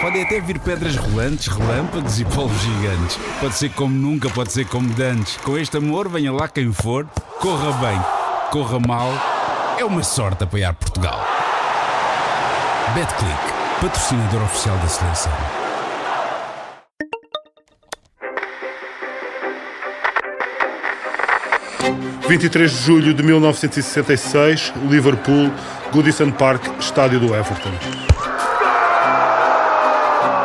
Podem até vir pedras rolantes, relâmpagos e polvos gigantes. Pode ser como nunca, pode ser como dantes. Com este amor, venha lá quem for. Corra bem, corra mal. É uma sorte apoiar Portugal. Betclic, patrocinador oficial da seleção. – 23 de julho de 1966, Liverpool, Goodison Park, estádio do Everton.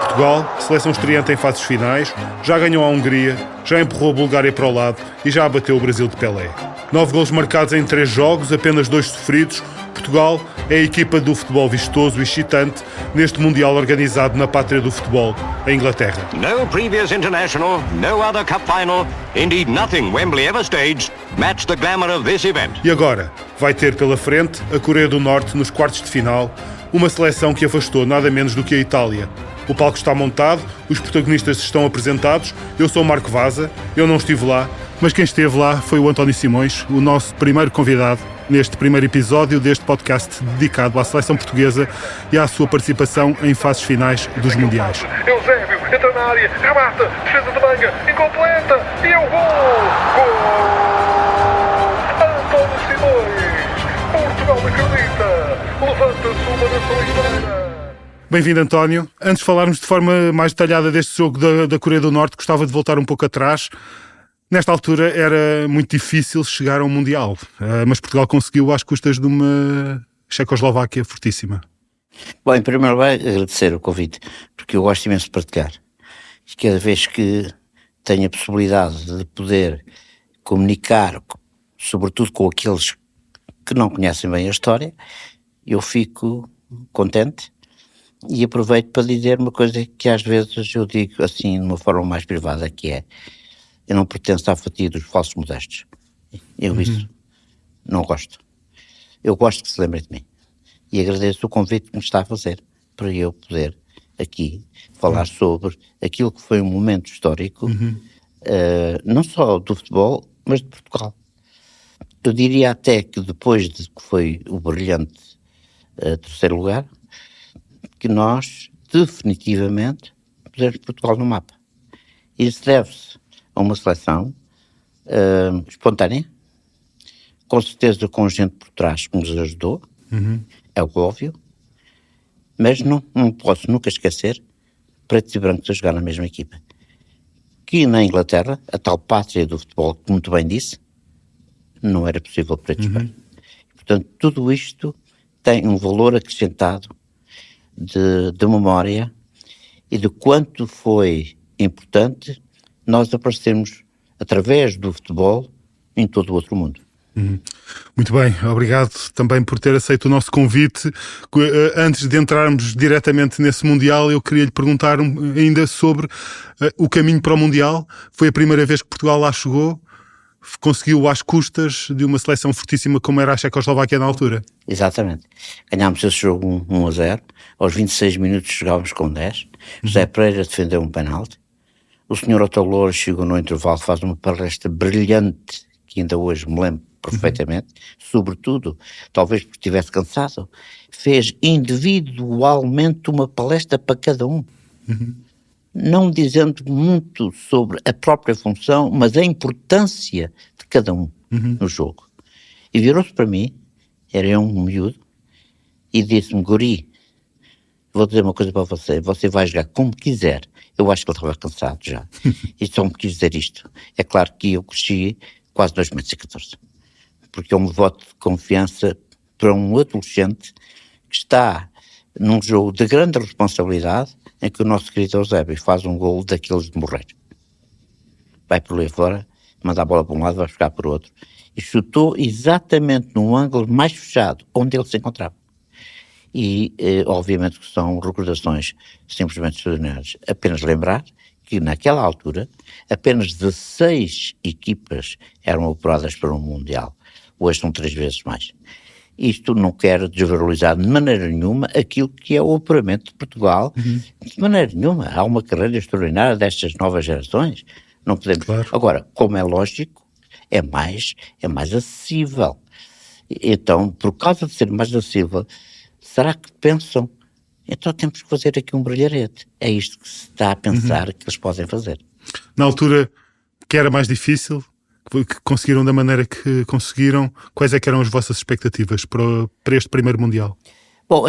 Portugal, seleção estreante em fases finais, já ganhou a Hungria, já empurrou a Bulgária para o lado e já abateu o Brasil de Pelé. 9 golos marcados em 3 jogos, apenas 2 sofridos. Portugal é a equipa do futebol vistoso e excitante neste Mundial organizado na pátria do futebol, a Inglaterra. No previous international, no other cup final, indeed nothing Wembley ever staged, matched the glamour of this event. E agora, vai ter pela frente a Coreia do Norte nos quartos de final, uma seleção que afastou nada menos do que a Itália. O palco está montado, os protagonistas estão apresentados, eu sou o Marco Vaza, eu não estive lá, mas quem esteve lá foi o António Simões, o nosso primeiro convidado neste primeiro episódio deste podcast dedicado à seleção portuguesa e à sua participação em fases finais dos Mundiais. Eusébio, entra na área, remata, defesa de manga, incompleta, e é o gol! Gol! António Simões, Portugal acredita, levanta-se uma nação inteira. Bem-vindo, António. Antes de falarmos de forma mais detalhada deste jogo da Coreia do Norte, gostava de voltar um pouco atrás. Nesta altura era muito difícil chegar ao Mundial, mas Portugal conseguiu às custas de uma Checoslováquia fortíssima. Bom, em primeiro lugar, agradecer o convite, porque eu gosto imenso de partilhar. E cada vez que tenho a possibilidade de poder comunicar, sobretudo com aqueles que não conhecem bem a história, eu fico contente e aproveito para dizer uma coisa que às vezes eu digo assim, de uma forma mais privada, que é: eu não pertenço à fatia dos falsos modestos. Eu isso não gosto. Eu gosto que se lembrem de mim. E agradeço o convite que me está a fazer para eu poder aqui falar sobre aquilo que foi um momento histórico, não só do futebol, mas de Portugal. Eu diria até que depois de que foi o brilhante terceiro lugar, que nós definitivamente pusemos Portugal no mapa. Isso deve-se a uma seleção espontânea, com certeza com gente por trás que nos ajudou, é óbvio, mas não posso nunca esquecer pretos e brancos a jogar na mesma equipa. Que na Inglaterra, a tal pátria do futebol, que muito bem disse, não era possível pretos e brancos. Portanto, tudo isto tem um valor acrescentado de memória e de quanto foi importante nós aparecemos através do futebol em todo o outro mundo. Muito bem, obrigado também por ter aceito o nosso convite. Antes de entrarmos diretamente nesse Mundial, eu queria lhe perguntar ainda sobre o caminho para o Mundial. Foi a primeira vez que Portugal lá chegou, conseguiu às custas de uma seleção fortíssima como era a Checoslováquia na altura. Exatamente. Ganhámos esse jogo 1-0, aos 26 minutos jogávamos com 10, José Pereira defendeu um penalti, o senhor Otto Loura chegou no intervalo, faz uma palestra brilhante, que ainda hoje me lembro perfeitamente, sobretudo, talvez porque estivesse cansado, fez individualmente uma palestra para cada um. Não dizendo muito sobre a própria função, mas a importância de cada um no jogo. E virou-se para mim, era eu um miúdo, e disse-me: Guri, vou dizer uma coisa para você vai jogar como quiser. Eu acho que ele estava cansado já. E só me quis dizer isto. É claro que eu cresci quase 2,14 metros, porque é um voto de confiança para um adolescente que está num jogo de grande responsabilidade, em que o nosso querido Eusébio faz um golo daqueles de morrer. Vai por ali fora, manda a bola para um lado, vai buscar para o outro. E chutou exatamente no ângulo mais fechado, onde ele se encontrava. E, obviamente, que são recordações simplesmente extraordinárias. Apenas lembrar que, naquela altura, apenas 16 equipas eram apuradas para um Mundial. Hoje são 3 vezes mais. Isto não quer desvalorizar de maneira nenhuma aquilo que é o apuramento de Portugal. De maneira nenhuma. Há uma carreira extraordinária destas novas gerações. Não podemos... Claro. Agora, como é lógico, é mais acessível. Então, por causa de ser mais acessível, será que pensam Então temos que fazer aqui um brilharete. É isto que se está a pensar que eles podem fazer. Na altura, que era mais difícil, que conseguiram da maneira que conseguiram, quais é que eram as vossas expectativas para este primeiro Mundial? Bom,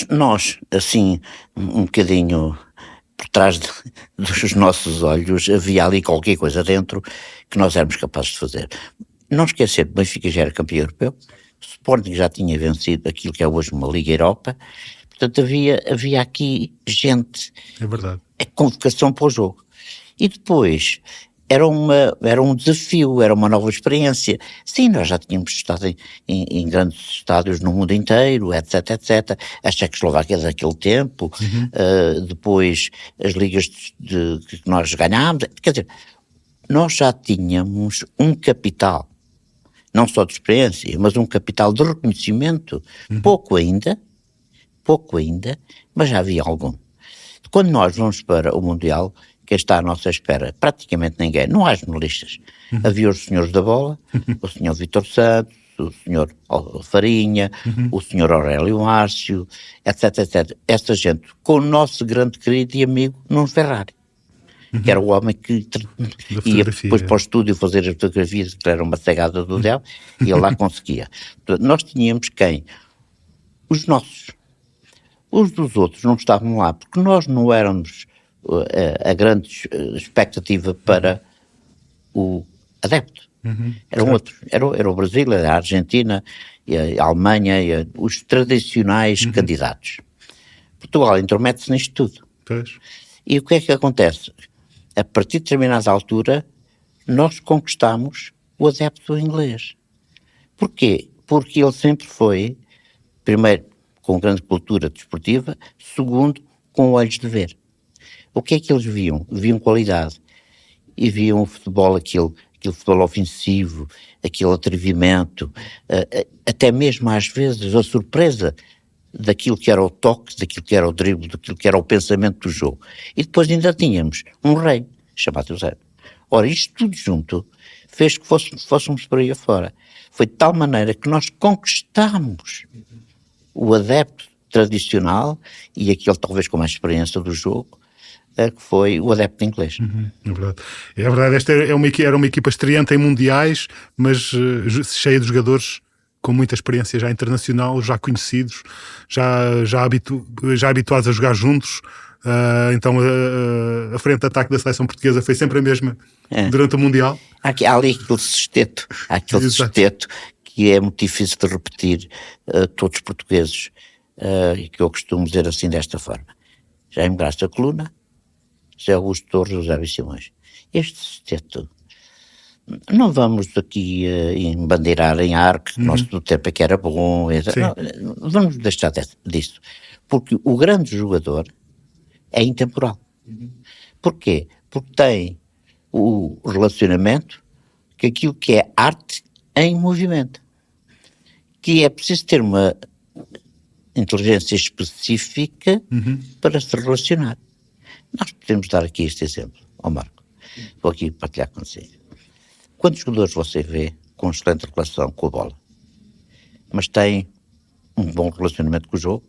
nós assim, um bocadinho por trás dos nossos olhos, havia ali qualquer coisa dentro que nós éramos capazes de fazer. Não esquecer, o Benfica já era campeão europeu, o Sporting já tinha vencido aquilo que é hoje uma Liga Europa, portanto havia aqui gente, É verdade. a convocação para o jogo. E depois era um desafio, era uma nova experiência. Sim, nós já tínhamos estado em grandes estádios no mundo inteiro, etc, etc. A Checoslováquia daquele tempo, depois as ligas que nós ganhámos. Quer dizer, nós já tínhamos um capital, não só de experiência, mas um capital de reconhecimento, pouco ainda, mas já havia algum. Quando nós vamos para o Mundial, quem está à nossa espera? Praticamente ninguém. Não há jornalistas. Havia os senhores da bola, o senhor Vítor Santos, o senhor Farinha, o senhor Aurélio Márcio, etc, etc. Essa gente, com o nosso grande querido e amigo Nuno Ferrari, que era o homem que ia depois para o estúdio fazer as fotografias, que era uma cegada do Del, e ele lá conseguia. Portanto, nós tínhamos quem? Os nossos. Os dos outros não estavam lá, porque nós não éramos a grande expectativa para o adepto. Eram outros. Era o Brasil, a Argentina, a Alemanha, os tradicionais candidatos. Portugal intromete-se nisto tudo. Pois. E o que é que acontece? A partir de determinada altura, nós conquistamos o adepto inglês. Porquê? Porque ele sempre foi, primeiro, com grande cultura desportiva, segundo, com olhos de ver. O que é que eles viam? Viam qualidade. E viam o futebol, aquele futebol ofensivo, aquele atrevimento, até mesmo às vezes a surpresa daquilo que era o toque, daquilo que era o drible, daquilo que era o pensamento do jogo. E depois ainda tínhamos um rei, chamado Eusébio. Ora, isto tudo junto fez que fôssemos por aí afora. Foi de tal maneira que nós conquistámos o adepto tradicional e aquele talvez com mais experiência do jogo, que foi o adepto inglês. É verdade, esta era uma equipa estreante em mundiais, mas cheia de jogadores com muita experiência já internacional, já conhecidos, já habituados a jogar juntos. Então a frente de ataque da seleção portuguesa foi sempre a mesma durante o Mundial. Há ali aquele sexteto que é muito difícil de repetir todos os portugueses, e que eu costumo dizer assim desta forma: Jaime Graça Coluna, José Augusto Torres, José Simões. Este sexteto, não vamos aqui embandeirar em arco, que nosso do tempo é que era bom, não, vamos deixar disso, porque o grande jogador é intemporal. Porquê? Porque tem o relacionamento com aquilo que é arte em movimento, que é preciso ter uma inteligência específica para se relacionar. Nós podemos dar aqui este exemplo, Marco, vou aqui partilhar consigo. Quantos jogadores você vê com excelente relação com a bola, mas têm um bom relacionamento com o jogo?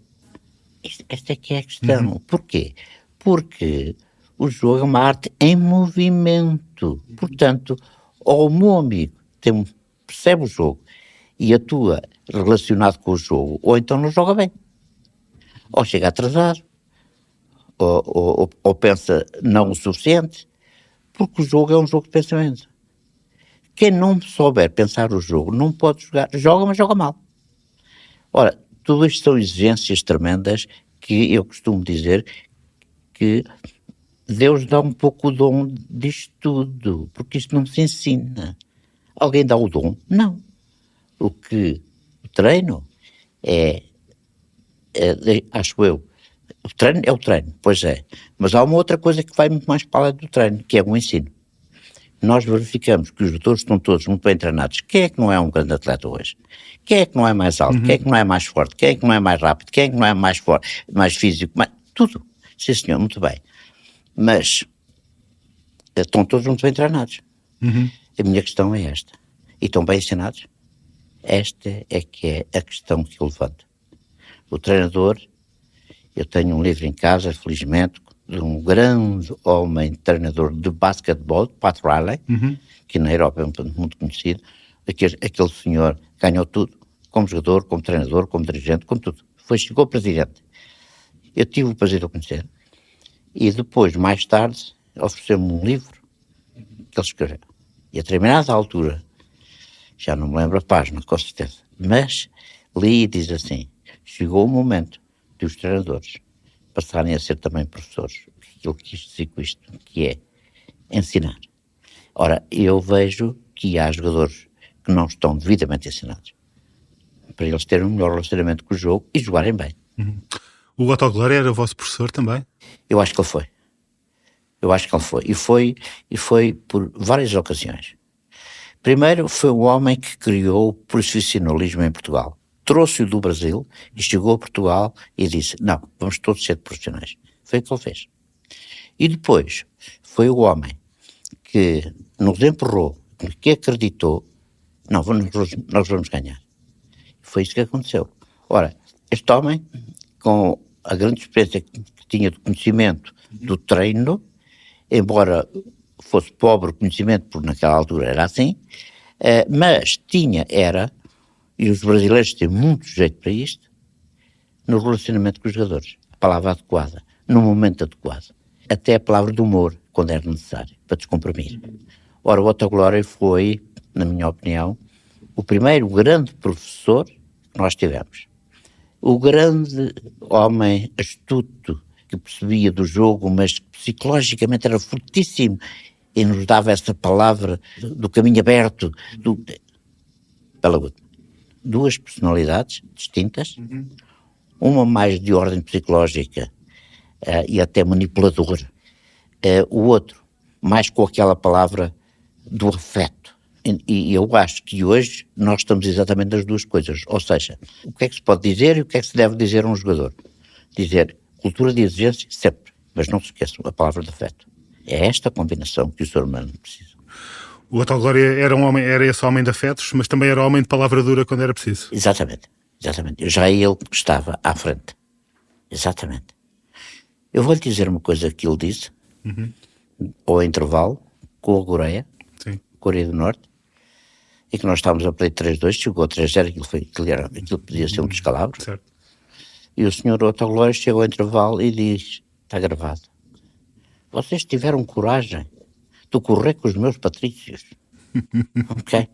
Esta é que é a questão. Porquê? Porque o jogo é uma arte em movimento. Portanto, ou o meu amigo percebe o jogo e atua relacionado com o jogo, ou então não joga bem. Ou chega atrasado, ou pensa não o suficiente, porque o jogo é um jogo de pensamento. Quem não souber pensar o jogo não pode jogar. Joga, mas joga mal. Ora, tudo isto são exigências tremendas que eu costumo dizer que Deus dá um pouco o dom disto tudo, porque isto não se ensina. Alguém dá o dom? Não. O treino acho eu, o treino é o treino, pois é, mas há uma outra coisa que vai muito mais para além do treino, que é o ensino. Nós verificamos que os jogadores estão todos muito bem treinados. Quem é que não é um grande atleta hoje? Quem é que não é mais alto? Quem é que não é mais forte? Quem é que não é mais rápido? Quem é que não é mais forte, mais físico? Tudo. Sim, senhor, muito bem. Mas estão todos muito bem treinados. A minha questão é esta. E estão bem ensinados? Esta é que é a questão que eu levanto. O treinador Eu tenho um livro em casa, felizmente, de um grande homem treinador de basquetebol, Pat Riley, que na Europa é muito conhecido. Aquele senhor ganhou tudo, como jogador, como treinador, como dirigente, como tudo. Chegou presidente. Eu tive o prazer de o conhecer. E depois, mais tarde, ofereceu-me um livro que ele escreveu. E a determinada altura, já não me lembro a página, com certeza, mas li e diz assim: chegou o momento de os treinadores passarem a ser também professores. O que ele quis dizer com isto, que é ensinar. Ora, eu vejo que há jogadores que não estão devidamente ensinados, para eles terem um melhor relacionamento com o jogo e jogarem bem. O Otto Glória era o vosso professor também? Eu acho que ele foi. E foi por várias ocasiões. Primeiro, foi o homem que criou o profissionalismo em Portugal. Trouxe-o do Brasil e chegou a Portugal e disse: não, vamos todos ser profissionais. Foi o que ele fez. E depois, foi o homem que nos empurrou, que acreditou: não, nós vamos ganhar. Foi isso que aconteceu. Ora, este homem, com a grande experiência que tinha de conhecimento do treino, embora fosse pobre o conhecimento, porque naquela altura era assim, mas e os brasileiros têm muito jeito para isto, no relacionamento com os jogadores. A palavra adequada, no momento adequado. Até a palavra de humor, quando era necessário, para descomprimir. Ora, o Otto Glória foi, na minha opinião, o primeiro grande professor que nós tivemos. O grande homem astuto, que percebia do jogo, mas que psicologicamente era fortíssimo e nos dava essa palavra do caminho aberto. Bela Gutmann. Duas personalidades distintas, uma mais de ordem psicológica e até manipuladora, o outro mais com aquela palavra do afeto. E eu acho que hoje nós estamos exatamente nas duas coisas, ou seja, o que é que se pode dizer e o que é que se deve dizer a um jogador. Dizer cultura de exigência sempre, mas não se esqueçam a palavra de afeto. É esta combinação que o ser humano precisa. O Otto Glória era esse homem de afetos, mas também era homem de palavra dura quando era preciso. Exatamente. Já é ele que estava à frente. Exatamente. Eu vou-lhe dizer uma coisa que ele disse, ao intervalo, com a Coreia, Coreia do Norte, e que nós estávamos a perder 3-2, chegou a 3-0, aquilo podia ser um descalabro. Certo. E o senhor Otto Glória chegou ao intervalo e diz: está gravado, vocês tiveram coragem de correr com os meus patrícios. Ok?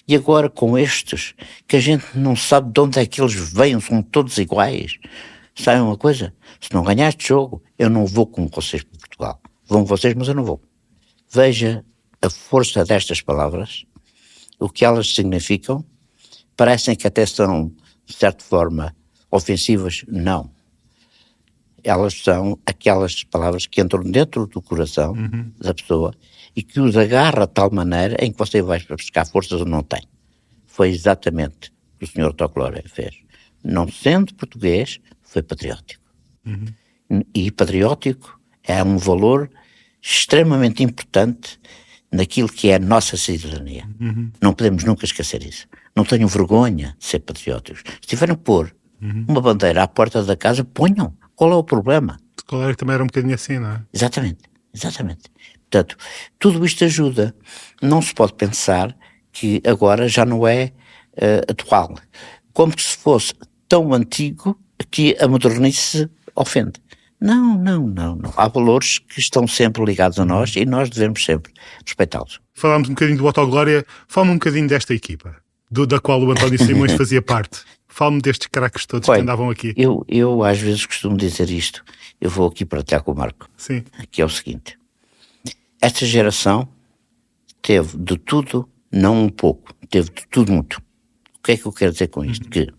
E agora com estes, que a gente não sabe de onde é que eles vêm, são todos iguais. Sabem uma coisa? Se não ganhar este jogo, eu não vou com vocês para Portugal. Vão vocês, mas eu não vou. Veja a força destas palavras, o que elas significam. Parecem que até são, de certa forma, ofensivas. Não. Elas são aquelas palavras que entram dentro do coração da pessoa e que os agarra de tal maneira em que você vai buscar forças ou não tem. Foi exatamente o que o Sr. Otto Glória fez. Não sendo português, foi patriótico. E patriótico é um valor extremamente importante naquilo que é a nossa cidadania. Não podemos nunca esquecer isso. Não tenham vergonha de ser patrióticos. Se tiverem que pôr uma bandeira à porta da casa, ponham. Qual é o problema? O Glória também era um bocadinho assim, não é? Exatamente. Portanto, tudo isto ajuda. Não se pode pensar que agora já não é atual. Como se fosse tão antigo que a modernice ofende. Não. Há valores que estão sempre ligados a nós e nós devemos sempre respeitá-los. Falámos um bocadinho do Otto Glória. Fala-me um bocadinho desta equipa, da qual o António Simões fazia parte. Fala-me destes craques todos que andavam aqui. Eu às vezes costumo dizer isto. Eu vou aqui partilhar com o Marco. Sim. Que é o seguinte. Esta geração teve de tudo, não um pouco. Teve de tudo muito. O que é que eu quero dizer com isto? Que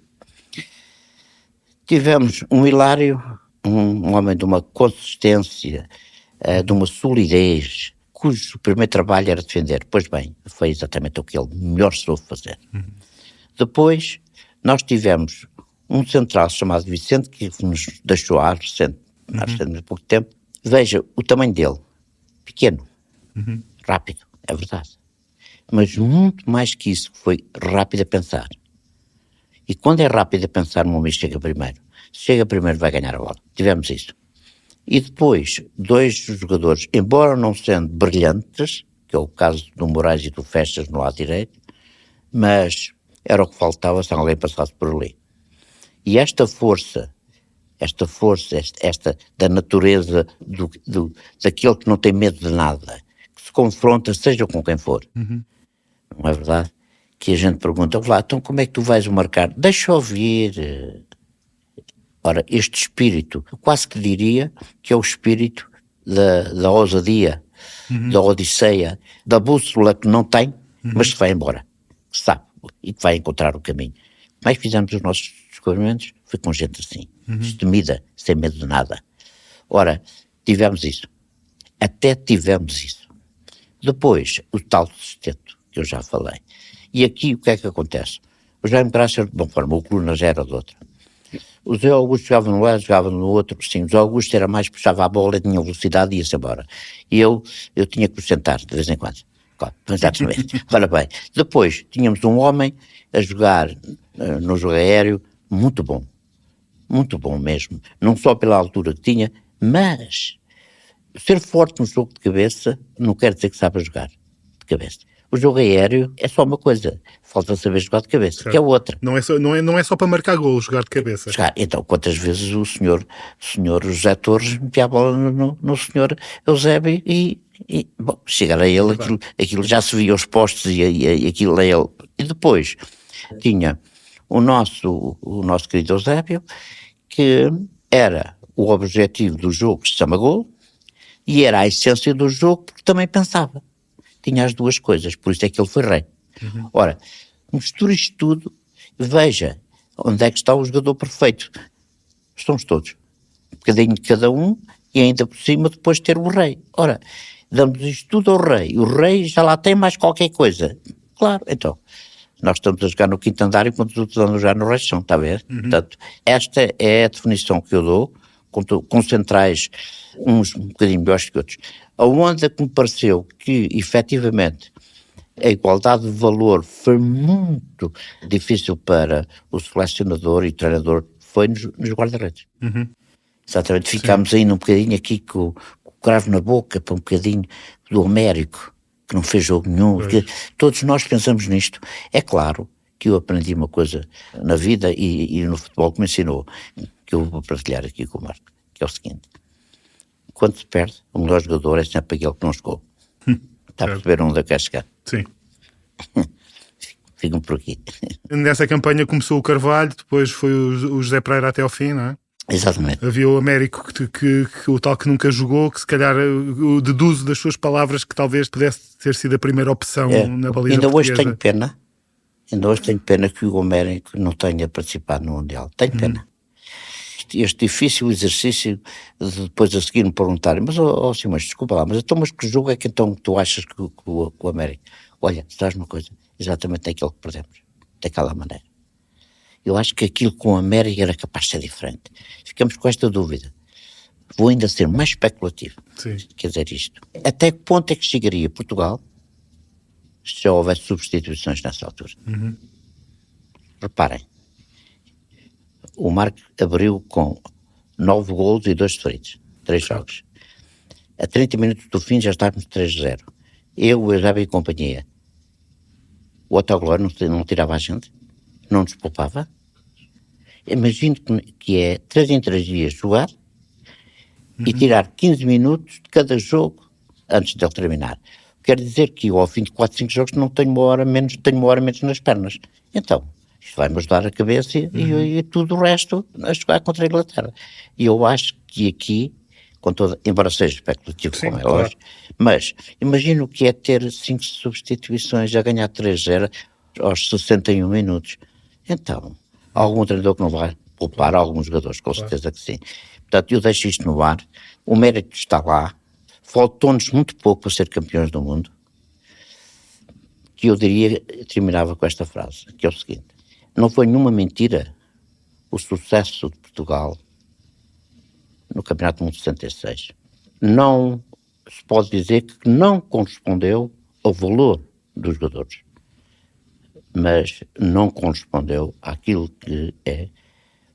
tivemos um Hilário, um homem de uma consistência, de uma solidez, cujo primeiro trabalho era defender. Pois bem, foi exatamente o que ele melhor soube fazer. Depois, nós tivemos um central chamado Vicente, que nos deixou há recente pouco tempo. Veja o tamanho dele. Pequeno. Rápido, é verdade. Mas muito mais que isso, foi rápido a pensar. E quando é rápido a pensar, um homem chega primeiro. chega primeiro vai ganhar a bola. Tivemos isso. E depois, 2 jogadores, embora não sendo brilhantes, que é o caso do Moraes e do Festas no lado direito, mas era o que faltava se alguém passasse por ali. E esta força da natureza daquele que não tem medo de nada, que se confronta, seja com quem for. Não é verdade? Que a gente pergunta, então como é que tu vais marcar? Deixa ouvir. Ora, este espírito, eu quase que diria que é o espírito da ousadia, da odisseia, da bússola que não tem, mas que vai embora, que sabe, e que vai encontrar o caminho. Mas fizemos os nossos descobrimentos, foi com gente assim, destemida, sem medo de nada. Ora, tivemos isso. Até tivemos isso. Depois, o tal sustento, que eu já falei. E aqui o que é que acontece? O Jaime Graça, de uma forma, o Coluna já era de outra. O Zé Augusto jogava num lado, jogava no outro, sim. O Zé Augusto era mais, puxava a bola, tinha velocidade e ia-se embora. E eu tinha que o sentar, de vez em quando. Claro, exatamente. Ora bem, depois tínhamos um homem a jogar no jogo aéreo, muito bom mesmo. Não só pela altura que tinha, mas ser forte no jogo de cabeça não quer dizer que saiba jogar de cabeça. O jogo aéreo é só uma coisa, falta saber jogar de cabeça, certo. Que é outra. Não é só para marcar gol, jogar de cabeça. Então, quantas vezes o senhor José Torres metia a bola no senhor Eusébio e bom, chegar a ele, aquilo já se via aos postos e aquilo a ele. E depois tinha o nosso querido Eusébio, que era o objetivo do jogo que se chama gol, e era a essência do jogo porque também pensava. Tinha as duas coisas, por isso é que ele foi rei. Ora, mistura isto tudo, veja onde é que está o jogador perfeito. Estamos todos. Um bocadinho de cada um e ainda por cima depois ter o rei. Ora, damos isto tudo ao rei. O rei já lá tem mais qualquer coisa. Claro, então, nós estamos a jogar no quinto andar enquanto os outros andam a jogar no resto, está a ver? Portanto, esta é a definição que eu dou, com centrais uns um bocadinho melhores que outros. A onda que me pareceu que, efetivamente, a igualdade de valor foi muito difícil para o selecionador e o treinador, foi nos guarda-redes. Exatamente, ficámos ainda um bocadinho aqui com o cravo na boca, para um bocadinho do Américo, que não fez jogo nenhum. Todos nós pensamos nisto. É claro que eu aprendi uma coisa na vida e no futebol que me ensinou, que eu vou partilhar aqui com o Marco, que é o seguinte: quando se perde, o melhor jogador é sempre aquele que não jogou. Está a perceber onde eu quero chegar? Sim. Ficam por aqui. Nessa campanha começou o Carvalho, depois foi o José Pereira até ao fim, não é? Exatamente. Havia o Américo, que o tal que nunca jogou, que se calhar eu deduzo das suas palavras que talvez pudesse ter sido a primeira opção na baliza ainda portuguesa. Ainda hoje tenho pena que o Américo não tenha participado no Mundial. Tenho pena. Este difícil exercício de depois a seguir me perguntarem, mas Simões, desculpa lá, mas que jogo é que então tu achas que o América? Olha, sabes uma coisa, exatamente aquele que perdemos, daquela maneira. Eu acho que aquilo com o América era capaz de ser diferente. Ficamos com esta dúvida. Vou ainda ser mais especulativo. Sim. Quer dizer isto. Até que ponto é que chegaria Portugal se já houvesse substituições nessa altura? Reparem. O Marco abriu com 9 golos e 2 sofridos. 3 jogos. A 30 minutos do fim já estávamos 3-0. Eu, o Eusébio e companhia. O autogolor não tirava a gente? Não nos poupava? Imagino que é 3 em 3 dias jogar e tirar 15 minutos de cada jogo antes de ele terminar. Quer dizer que eu, ao fim de 4, 5 jogos, não tenho uma hora menos nas pernas. Então, isto vai-me ajudar a cabeça e tudo o resto a jogar contra a Inglaterra. E eu acho que aqui, embora seja especulativo, como é lógico, mas imagino o que é ter 5 substituições a ganhar 3-0 aos 61 minutos. Então, há algum treinador que não vai poupar alguns jogadores, com certeza que sim. Portanto, eu deixo isto no ar, o mérito está lá, faltou-nos muito pouco para ser campeões do mundo, que eu diria, terminava com esta frase, que é o seguinte: não foi nenhuma mentira o sucesso de Portugal no Campeonato do Mundo de 66. Não se pode dizer que não correspondeu ao valor dos jogadores, mas não correspondeu àquilo que é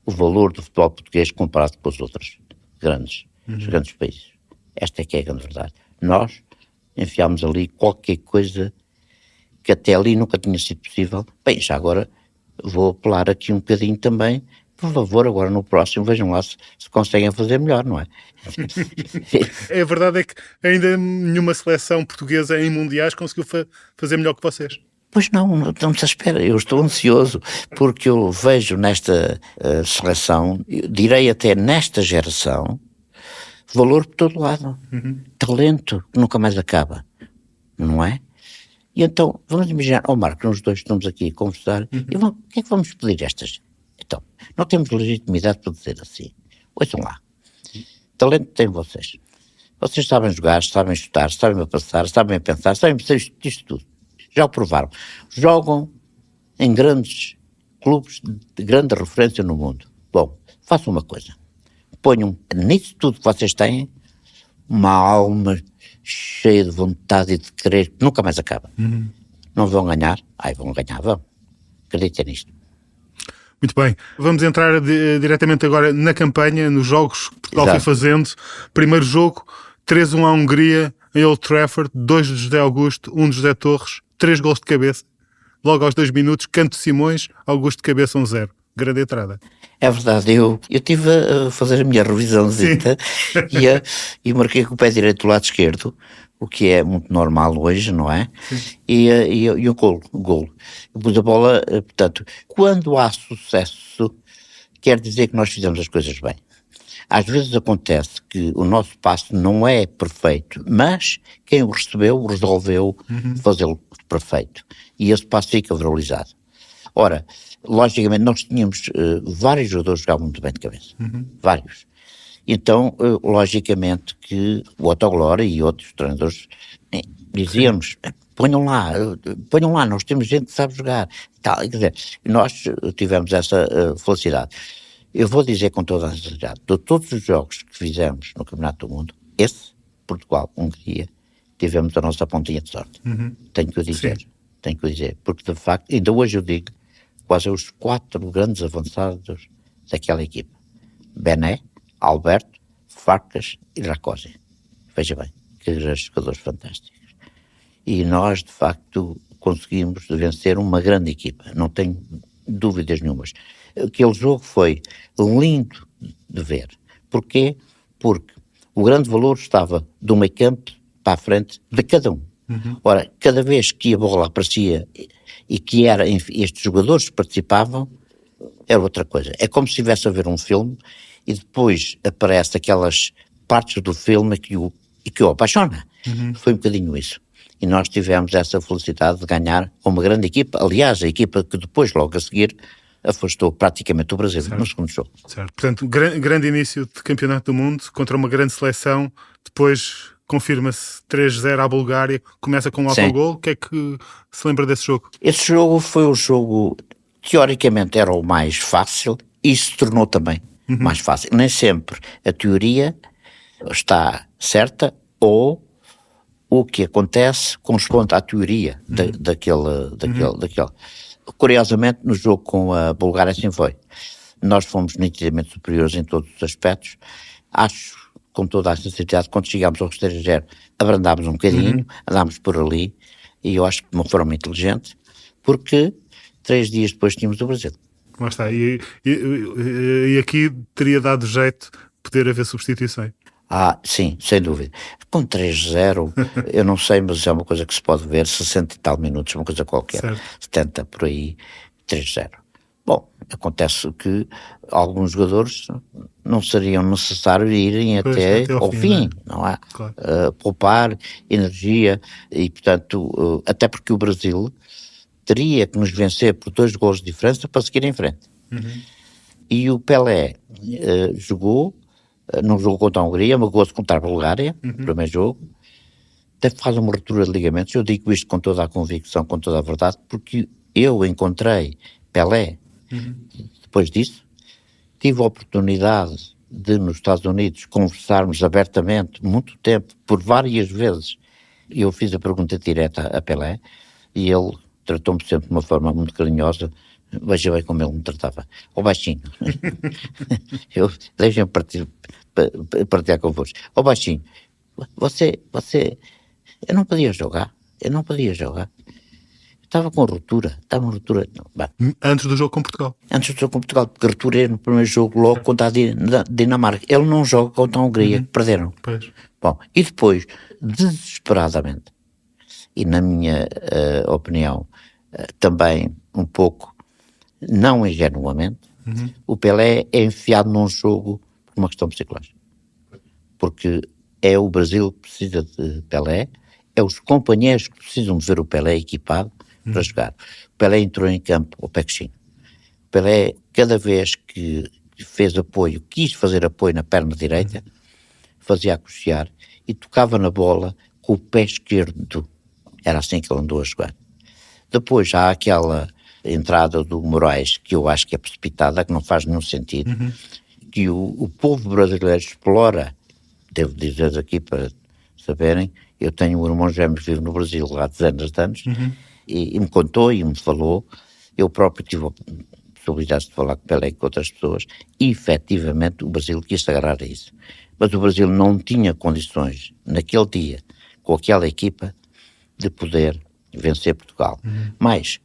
o valor do futebol português comparado com os outros os grandes países. Esta é que é a grande verdade. Nós enfiámos ali qualquer coisa que até ali nunca tinha sido possível. Bem, já agora vou apelar aqui um bocadinho também. Por favor, agora no próximo, vejam lá se conseguem fazer melhor, não é? A verdade é que ainda nenhuma seleção portuguesa em mundiais conseguiu fazer melhor que vocês. Pois não se espera, eu estou ansioso, porque eu vejo nesta seleção, direi até nesta geração, valor por todo lado, talento que nunca mais acaba, não é? E então, vamos imaginar, Marco, nós dois estamos aqui a conversar, e o que é que vamos pedir a esta gente? Então, não temos legitimidade para dizer assim, ouçam lá, talento têm vocês sabem jogar, sabem chutar, sabem passar, sabem pensar, sabem fazer isto tudo. Já o provaram. Jogam em grandes clubes de grande referência no mundo. Bom, façam uma coisa. Ponham nisso tudo que vocês têm uma alma cheia de vontade e de querer que nunca mais acaba. Não vão ganhar? Vão ganhar, vão. Acreditem nisto. Muito bem. Vamos entrar diretamente agora na campanha, nos jogos que Portugal foi fazendo. Primeiro jogo, 3-1 à Hungria, em Old Trafford, 2 de José Augusto, 1 de José Torres, 3 gols de cabeça. Logo aos 2 minutos, Canto Simões, Augusto de cabeça 1-0. Grande entrada. É verdade, eu estive a fazer a minha revisãozita e marquei com o pé direito do lado esquerdo, o que é muito normal hoje, não é? E o golo. Eu pus a bola, portanto, quando há sucesso, quer dizer que nós fizemos as coisas bem. Às vezes acontece que o nosso passo não é perfeito, mas quem o recebeu resolveu fazê-lo perfeito. E esse passo fica valorizado. Ora, logicamente nós tínhamos vários jogadores que jogavam muito bem de cabeça. Vários. Então, logicamente que o Otto Glória e outros treinadores diziam-nos, ponham lá, nós temos gente que sabe jogar. Tal, quer dizer, nós tivemos essa felicidade. Eu vou dizer com toda a sinceridade, de todos os jogos que fizemos no Campeonato do Mundo, esse, Portugal, Hungria, tivemos a nossa pontinha de sorte. Tenho que o dizer, porque de facto, ainda hoje eu digo, quase os 4 grandes avançados daquela equipa. Bené, Alberto, Farcas e Rakosi. Veja bem, que jogadores fantásticos. E nós, de facto, conseguimos vencer uma grande equipa, não tenho dúvidas nenhumas. Aquele jogo foi lindo de ver. Porquê? Porque o grande valor estava do meio campo para a frente de cada um. Ora, cada vez que a bola aparecia e que estes jogadores participavam, era outra coisa. É como se estivesse a ver um filme e depois aparece aquelas partes do filme que o apaixona. Foi um bocadinho isso. E nós tivemos essa felicidade de ganhar uma grande equipa. Aliás, a equipa que depois, logo a seguir, afastou praticamente o Brasil no segundo jogo. Certo. Portanto, grande início de Campeonato do Mundo contra uma grande seleção. Depois confirma-se 3-0 à Bulgária. Começa com um autogol. O que é que se lembra desse jogo? Esse jogo foi o jogo, teoricamente era o mais fácil e se tornou também mais fácil. Nem sempre a teoria está certa ou o que acontece corresponde à teoria daquele. Curiosamente, no jogo com a Bulgária assim foi. Nós fomos nitidamente superiores em todos os aspectos. Acho, com toda a sinceridade, quando chegámos ao 3-0, abrandámos um bocadinho, andámos por ali, e eu acho que de uma forma inteligente, porque 3 dias depois tínhamos o Brasil. Lá está. E aqui teria dado jeito poder haver substituições. Sim, sem dúvida. Com 3-0, eu não sei, mas é uma coisa que se pode ver, 60 e tal minutos, uma coisa qualquer, certo. 70 por aí, 3-0. Bom, acontece que alguns jogadores não seriam necessários irem até ao fim, não é? Claro. Poupar energia e, portanto, até porque o Brasil teria que nos vencer por 2 golos de diferença para seguir em frente. E o Pelé não jogou contra a Hungria, magoou-se contra a Bulgária, no primeiro jogo, até faz uma ruptura de ligamentos. Eu digo isto com toda a convicção, com toda a verdade, porque eu encontrei Pelé, depois disso, tive a oportunidade de, nos Estados Unidos, conversarmos abertamente, muito tempo, por várias vezes. Eu fiz a pergunta direta a Pelé, e ele tratou-me sempre de uma forma muito carinhosa, Veja bem como ele me tratava. Ó baixinho. Deixem-me partilhar convosco. Ó baixinho, você, eu não podia jogar. Estava com ruptura. Antes do jogo com Portugal. Antes do jogo com Portugal, porque returei no primeiro jogo logo contra a Dinamarca. Ele não joga contra a Hungria, que perderam. Pois. Bom, e depois, desesperadamente, e na minha opinião, também um pouco, não ingenuamente, o Pelé é enfiado num jogo por uma questão psicológica. Porque é o Brasil que precisa de Pelé, é os companheiros que precisam de ver o Pelé equipado para jogar. O Pelé entrou em campo ao pé coxinho. O Pelé, cada vez que fez apoio, quis fazer apoio na perna direita, fazia a coxear e tocava na bola com o pé esquerdo. Era assim que ele andou a jogar. Depois há aquela entrada do Moraes, que eu acho que é precipitada, que não faz nenhum sentido, que o povo brasileiro explora. Devo dizer aqui para saberem, eu tenho um irmão gêmeo que vive no Brasil há dezenas de anos, e me contou e me falou, eu próprio tive a possibilidade de falar com Pelé e com outras pessoas, e efetivamente o Brasil quis agarrar a isso. Mas o Brasil não tinha condições, naquele dia, com aquela equipa, de poder vencer Portugal. Mas,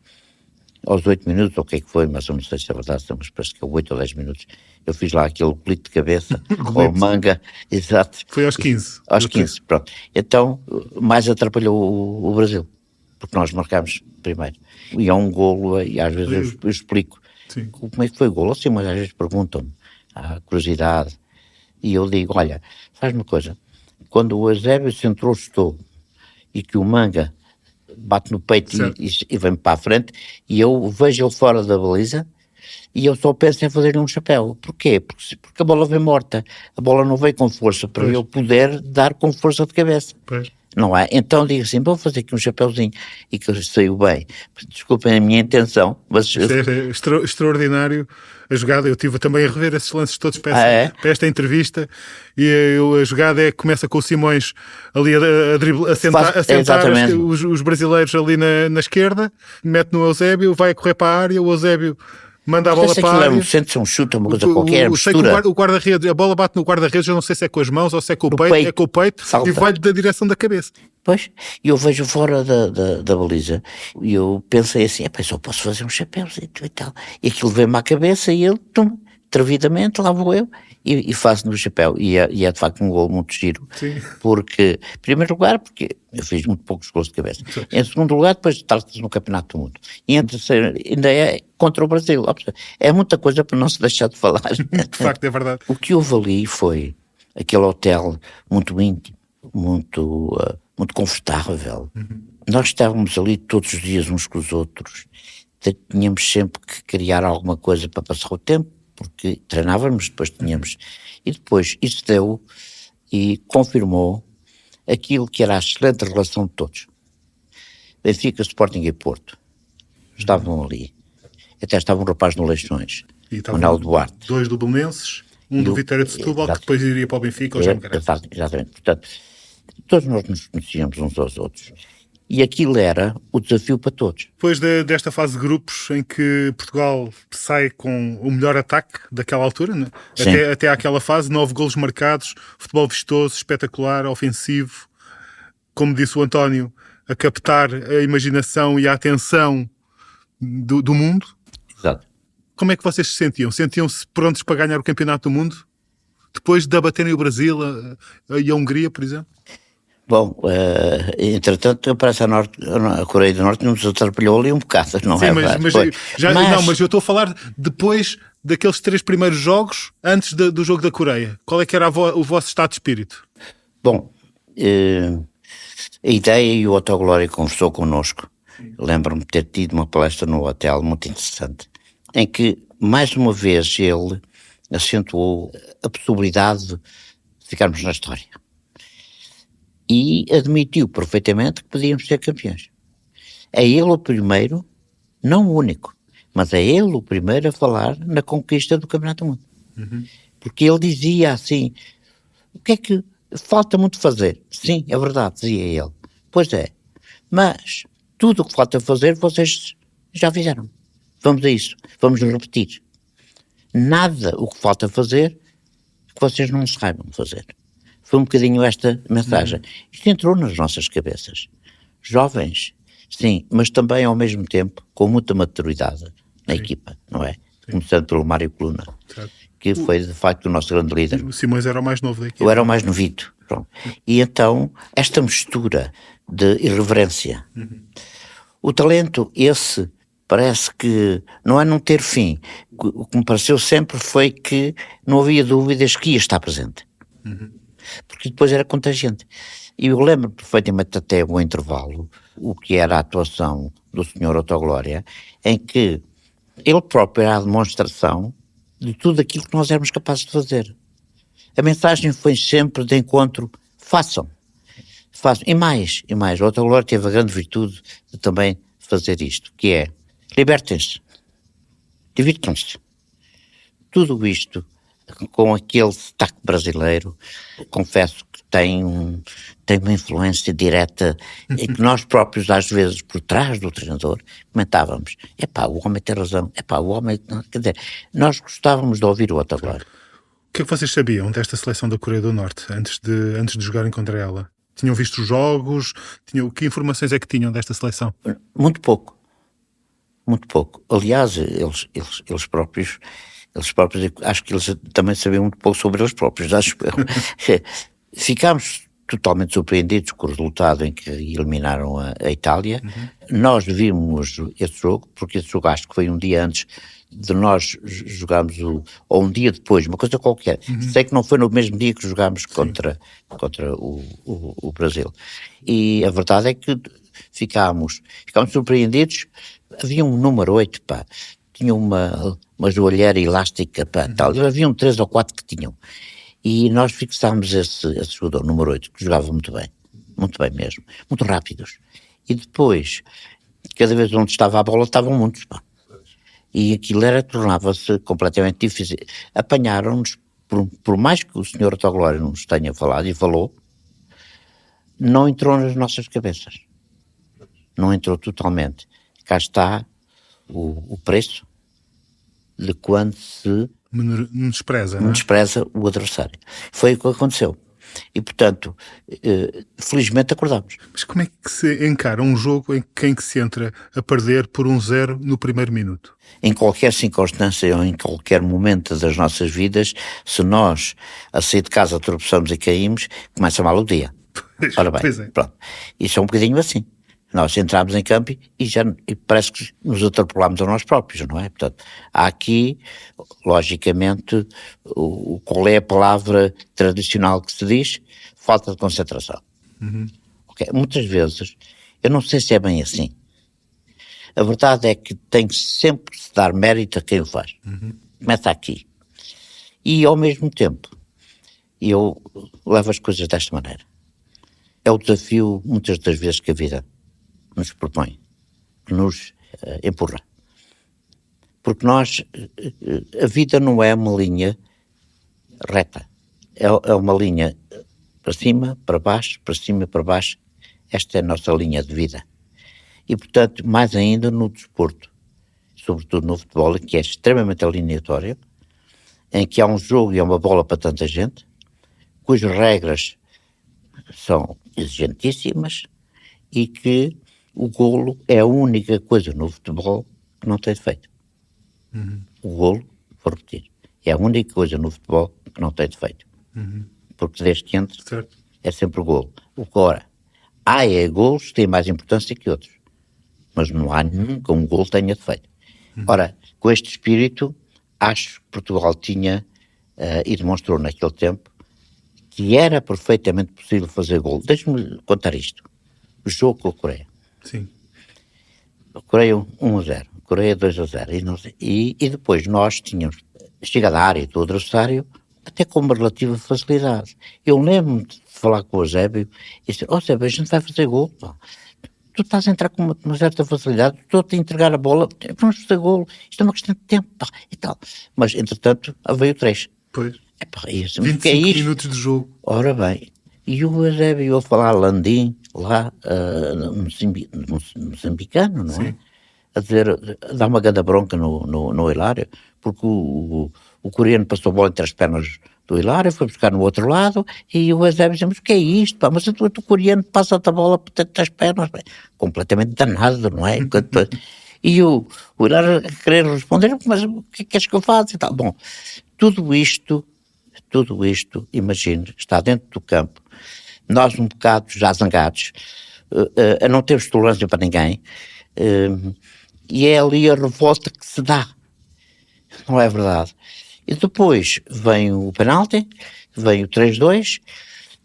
aos 8 minutos, ou o que é que foi, mas eu não sei se é verdade, mas parece que é 8 ou 10 minutos, eu fiz lá aquele colito de cabeça, ou manga, exato. Foi aos 15. Aos 15, pronto. Então, mais atrapalhou o Brasil, porque nós marcámos primeiro. E há um golo, e às vezes eu explico como é que foi o golo, assim, mas às vezes perguntam-me, há curiosidade, e eu digo, olha, faz uma coisa, quando o Eusébio se entrostou, e que o Manga bate no peito e vem para a frente, e eu vejo ele fora da baliza, e eu só penso em fazer-lhe um chapéu. Porquê? Porque a bola vem morta. A bola não veio com força para eu poder dar com força de cabeça. Não é? Então digo assim, vou fazer aqui um chapéuzinho e que saiu bem. Desculpem a minha intenção, mas... Isto é extraordinário a jogada. Eu estive também a rever esses lances todos para esta entrevista, e a jogada começa com o Simões ali a sentar os brasileiros ali na esquerda, mete no Eusébio, vai a correr para a área, o Eusébio manda a bola para a área. Sente-se um chute, uma coisa qualquer, sei que o guarda-redes, a bola bate no guarda-redes, eu não sei se é com as mãos ou se é com o peito, é com o peito, salta. E vai-lhe da direção da cabeça. Pois, e eu vejo fora da baliza, e eu pensei assim, só posso fazer um chapéuzinho e tal. E aquilo veio-me à cabeça, e eu, atrevidamente, lá vou eu, e faço no chapéu. E é de facto um gol muito giro. Sim. Porque, em primeiro lugar, porque eu fiz muito poucos gols de cabeça. Sim. Em segundo lugar, depois trata-se no Campeonato do Mundo. E em terceiro, ainda é contra o Brasil. É muita coisa para não se deixar de falar. De facto, é verdade. O que houve ali foi aquele hotel muito íntimo, muito confortável. Nós estávamos ali todos os dias uns com os outros. Tínhamos sempre que criar alguma coisa para passar o tempo, porque treinávamos, depois tínhamos... E depois isso deu e confirmou aquilo que era a excelente relação de todos. Benfica, Sporting e Porto estavam ali. Até estava um rapaz no Leixões, Manuel Duarte. 2 do Belenenses, um do Vitória de Setúbal, que depois iria para o Benfica ou já me carece. Exatamente. Portanto, todos nós nos conhecíamos uns aos outros. E aquilo era o desafio para todos. Depois desta fase de grupos em que Portugal sai com o melhor ataque daquela altura, né? até àquela fase, 9 golos marcados, futebol vistoso, espetacular, ofensivo, como disse o António, a captar a imaginação e a atenção do mundo. Exato. Como é que vocês se sentiam? Sentiam-se prontos para ganhar o Campeonato do Mundo? Depois de abaterem o Brasil e a Hungria, por exemplo? Bom, entretanto, parece a Coreia do Norte nos atrapalhou ali um bocado, não é? Mas eu estou a falar depois daqueles 3 primeiros jogos, antes do jogo da Coreia. Qual é que era o vosso estado de espírito? Bom, a ideia, e o Otto Glória conversou connosco. Lembro-me de ter tido uma palestra no hotel muito interessante, em que, mais uma vez, ele acentuou a possibilidade de ficarmos na história. E admitiu perfeitamente que podíamos ser campeões. É ele o primeiro, não o único, mas é ele o primeiro a falar na conquista do Campeonato do Mundo. Porque ele dizia assim, o que é que falta muito fazer? Sim, é verdade, dizia ele. Pois é, mas tudo o que falta fazer vocês já fizeram. vamos a isso, vamos repetir. Nada o que falta fazer que vocês não saibam fazer. Foi um bocadinho esta mensagem. Isto entrou nas nossas cabeças. Jovens, sim, mas também ao mesmo tempo com muita maturidade na equipa, não é? Começando pelo Mário Coluna, que foi de facto o nosso grande líder. O Simões era o mais novo da equipa. Eu era o mais novito. Pronto. E então, esta mistura de irreverência. O talento, esse, parece que não é não ter fim. O que me pareceu sempre foi que não havia dúvidas que ia estar presente. Porque depois era contagiante. E eu lembro perfeitamente até o intervalo, o que era a atuação do Sr. Autoglória, em que ele próprio era a demonstração de tudo aquilo que nós éramos capazes de fazer. A mensagem foi sempre de encontro, façam. E mais. O Autoglória teve a grande virtude de também fazer isto, que é, libertem-se, divirtam-se. Tudo isto, com aquele sotaque brasileiro, confesso que tem uma influência direta, e que nós próprios, às vezes, por trás do treinador, comentávamos, o homem tem razão, o homem... Quer dizer, nós gostávamos de ouvir o Autoglória. O que é que vocês sabiam desta seleção da Coreia do Norte, antes de jogarem contra ela? Tinham visto os jogos? Que informações é que tinham desta seleção? Muito pouco. Aliás, eles próprios, acho que eles também sabiam muito pouco sobre eles próprios, acho eu. Ficámos totalmente surpreendidos com o resultado em que eliminaram a Itália. Nós vimos esse jogo, porque esse jogo acho que foi um dia antes de nós jogarmos, ou um dia depois, uma coisa qualquer. Sei que não foi no mesmo dia que jogámos contra o Brasil. E a verdade é que ficámos surpreendidos. Havia um número 8, tinha uma joalheira elástica, tal. Havia 3 ou 4 que tinham. E nós fixámos esse jogador, número 8, que jogava muito bem mesmo, muito rápidos. E depois, cada vez onde estava a bola, estavam muitos, E aquilo tornava-se completamente difícil. Apanharam-nos, por mais que o Sr. Autoglória nos tenha falado, e falou, não entrou nas nossas cabeças. Não entrou totalmente. Cá está o preço de quando se despreza o adversário. Foi o que aconteceu. E, portanto, felizmente acordámos. Mas como é que se encara um jogo em que se entra a perder por 1-0 no primeiro minuto? Em qualquer circunstância ou em qualquer momento das nossas vidas, se nós, a sair de casa, tropeçamos e caímos, começa mal o dia. Ora bem, pronto. Isso é um bocadinho assim. Nós entramos em campo e parece que nos atropelámos a nós próprios, não é? Portanto, há aqui, logicamente, qual é a palavra tradicional que se diz? Falta de concentração. Okay. Muitas vezes, eu não sei se é bem assim. A verdade é que tem que sempre se dar mérito a quem o faz. Começa aqui. E, ao mesmo tempo, eu levo as coisas desta maneira. É o desafio, muitas das vezes, que a vida nos propõe, que nos empurra. Porque a vida não é uma linha reta. É uma linha para cima, para baixo, para cima, para baixo. Esta é a nossa linha de vida. E, portanto, mais ainda no desporto, sobretudo no futebol, que é extremamente alineatório, em que há um jogo e há uma bola para tanta gente, cujas regras são exigentíssimas e que o golo é a única coisa no futebol que não tem defeito. O golo, vou repetir, é a única coisa no futebol que não tem defeito. Porque desde que entre, é sempre o golo. Agora, há golos que têm mais importância que outros, mas não há nunca um golo que tenha defeito. Ora, com este espírito, acho que Portugal tinha, e demonstrou naquele tempo, que era perfeitamente possível fazer golo. Deixe-me contar isto. O jogo com a Coreia. Sim. A Coreia 1-0, a Coreia 2-0, e depois nós tínhamos chegado à área do adversário até com uma relativa facilidade. Eu lembro-me de falar com o Eusébio e disse, Eusébio, a gente vai fazer golo, pá. Tu estás a entrar com uma certa facilidade, estou-te a entregar a bola, vamos fazer golo, isto é uma questão de tempo, pá, e tal. Mas, entretanto, veio 3. Pois. Epá, 25 minutos de jogo. Ora bem, e o Eusébio ia falar Landim, lá, moçambicano, não é? a dizer, a dar uma grande bronca no Hilário, porque o coreano passou a bola entre as pernas do Hilário, foi buscar no outro lado, e o Eusébio dizia, mas o que é isto, pá? Mas o coreano passa-te a bola entre as pernas, pá. Completamente danado, não é? E o Hilário a querer responder, mas o que é que queres que eu faça e tal? Bom, tudo isto, imagine, está dentro do campo, nós um bocado já zangados, a não termos tolerância para ninguém, e é ali a revolta que se dá, não é verdade? E depois vem o penalti, vem o 3-2,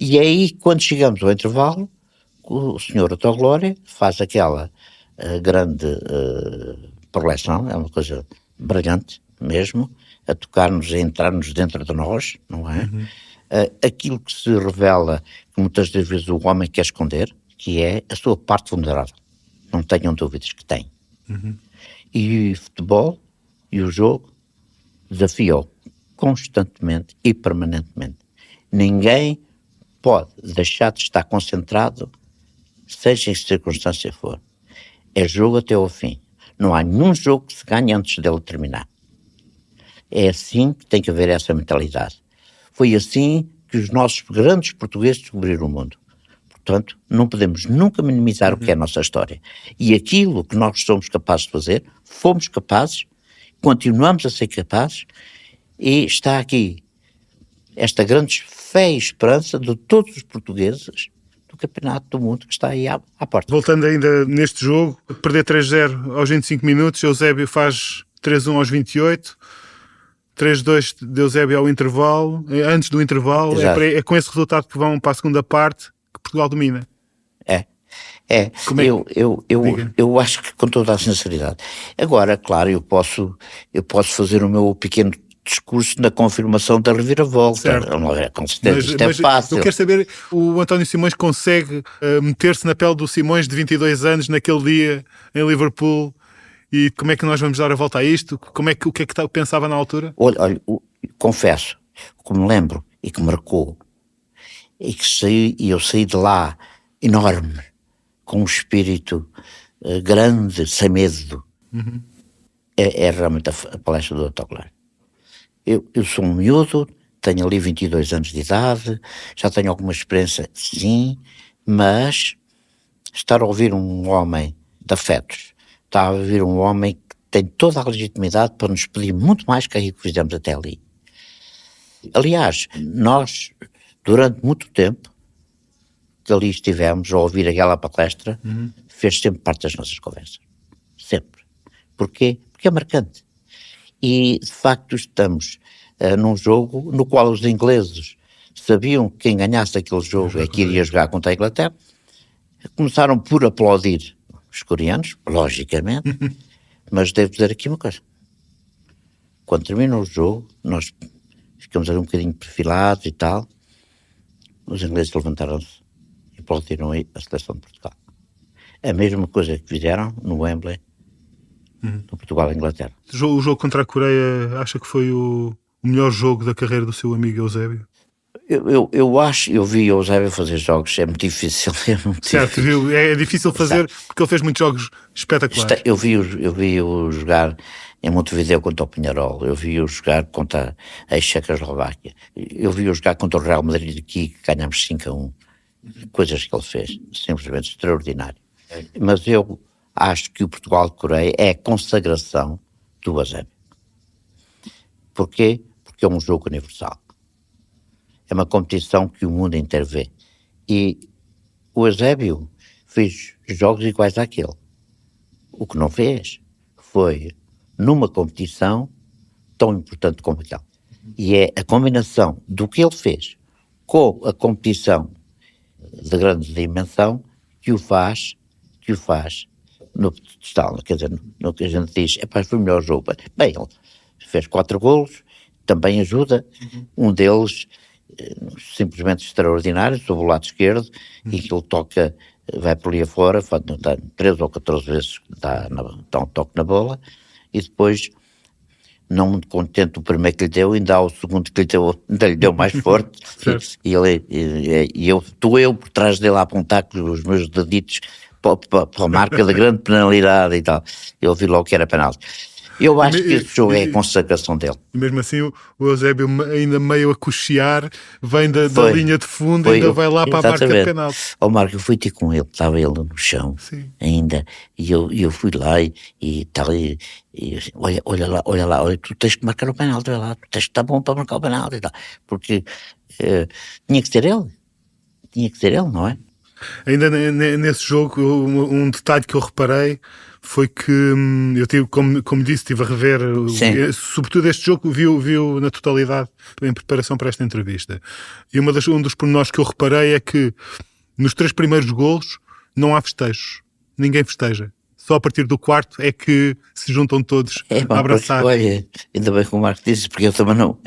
e aí quando chegamos ao intervalo, o senhor Autoglória faz aquela grande preleção, é uma coisa brilhante mesmo, a tocar-nos, a entrar-nos dentro de nós, não é? Aquilo que se revela, que muitas das vezes o homem quer esconder, que é a sua parte vulnerável. Não tenham dúvidas que tem. E o futebol e o jogo desafiou constantemente e permanentemente. Ninguém pode deixar de estar concentrado, seja em que circunstância for. É jogo até ao fim. Não há nenhum jogo que se ganhe antes dele terminar. É assim que tem que haver essa mentalidade. Foi assim que os nossos grandes portugueses descobriram o mundo. Portanto, não podemos nunca minimizar o que é a nossa história. E aquilo que nós somos capazes de fazer, fomos capazes, continuamos a ser capazes, e está aqui esta grande fé e esperança de todos os portugueses do Campeonato do Mundo que está aí à porta. Voltando ainda neste jogo, perder 3-0 aos 25 minutos, Eusébio faz 3-1 aos 28, 3-2 de Eusébio ao intervalo, antes do intervalo, é com esse resultado que vão para a segunda parte que Portugal domina. Eu acho que com toda a sinceridade. Agora, claro, eu posso fazer o meu pequeno discurso na confirmação da reviravolta. Com certeza, isto é fácil. Eu quero saber, o António Simões consegue meter-se na pele do Simões de 22 anos naquele dia em Liverpool, e como é que nós vamos dar a volta a isto? O que é que pensava na altura? Olha, confesso, que me lembro e que marcou, e eu saí de lá enorme, com um espírito grande, sem medo. É realmente a palestra do Autoglória. Eu sou um miúdo, tenho ali 22 anos de idade, já tenho alguma experiência, sim, mas estar a ouvir um homem de afetos, estar a ouvir um homem que tem toda a legitimidade para nos pedir muito mais que aquilo que fizemos até ali. Aliás, nós, durante muito tempo que ali estivemos a ouvir aquela palestra, fez sempre parte das nossas conversas. Sempre. Porquê? Porque é marcante. E, de facto, estamos num jogo no qual os ingleses sabiam que quem ganhasse aquele jogo é que iria jogar contra a Inglaterra. Começaram por aplaudir os coreanos, logicamente, mas devo dizer aqui uma coisa. Quando termina o jogo, nós ficamos ali um bocadinho perfilados e tal, os ingleses levantaram-se e aplaudiram aí a seleção de Portugal. A mesma coisa que fizeram no Wembley, do Portugal e Inglaterra. O jogo contra a Coreia, acha que foi o melhor jogo da carreira do seu amigo Eusébio? Eu vi o Eusébio fazer jogos, é muito difícil. Certo, viu? É difícil fazer, porque ele fez muitos jogos espetaculares. Eu vi-o jogar em Montevideo contra o Peñarol, eu vi-o jogar contra a ex-Checoslováquia, eu vi-o jogar contra o Real Madrid aqui, que ganhámos 5-1. Coisas que ele fez, simplesmente extraordinário. Mas eu acho que o Portugal-Coreia é a consagração do Eusébio. Porquê? Porque é um jogo universal. É uma competição que o mundo inteiro vê. E o Eusébio fez jogos iguais àquele. O que não fez foi numa competição tão importante como aquela. E é a combinação do que ele fez com a competição de grande dimensão que o faz no pedestal, quer dizer, no que a gente diz, foi o melhor jogo. Bem, ele fez 4 golos, também ajuda, um deles simplesmente extraordinário, sobre o lado esquerdo, e que ele toca, vai por ali afora, 13 ou 14 vezes dá um toque na bola, e depois, não muito contente o primeiro que lhe deu, ainda há o segundo que ainda lhe deu mais forte, e estou eu por trás dele a apontar com os meus deditos pela marca da grande penalidade e tal. Eu vi logo que era penalti. Eu acho que esse jogo é a consagração dele. E mesmo assim o Eusébio, ainda meio a cochear, vem da linha de fundo e ainda vai lá para a marca de penalti. Ó Marco, eu fui ter com ele, estava ele no chão. Sim. Ainda, e eu fui lá e tal, e olha lá, tu tens que marcar o penalti, olha lá, tu tens que estar bom para marcar o penalti e tal, porque tinha que ser ele, não é? Ainda nesse jogo, um detalhe que eu reparei foi que eu tive, como disse, estive a rever, sobretudo este jogo, viu na totalidade em preparação para esta entrevista. E um dos pormenores que eu reparei é que nos 3 primeiros golos não há festejos, ninguém festeja. Só a partir do 4º é que se juntam todos a abraçar. Porque, olha, ainda bem que o Marco disse, porque eu também não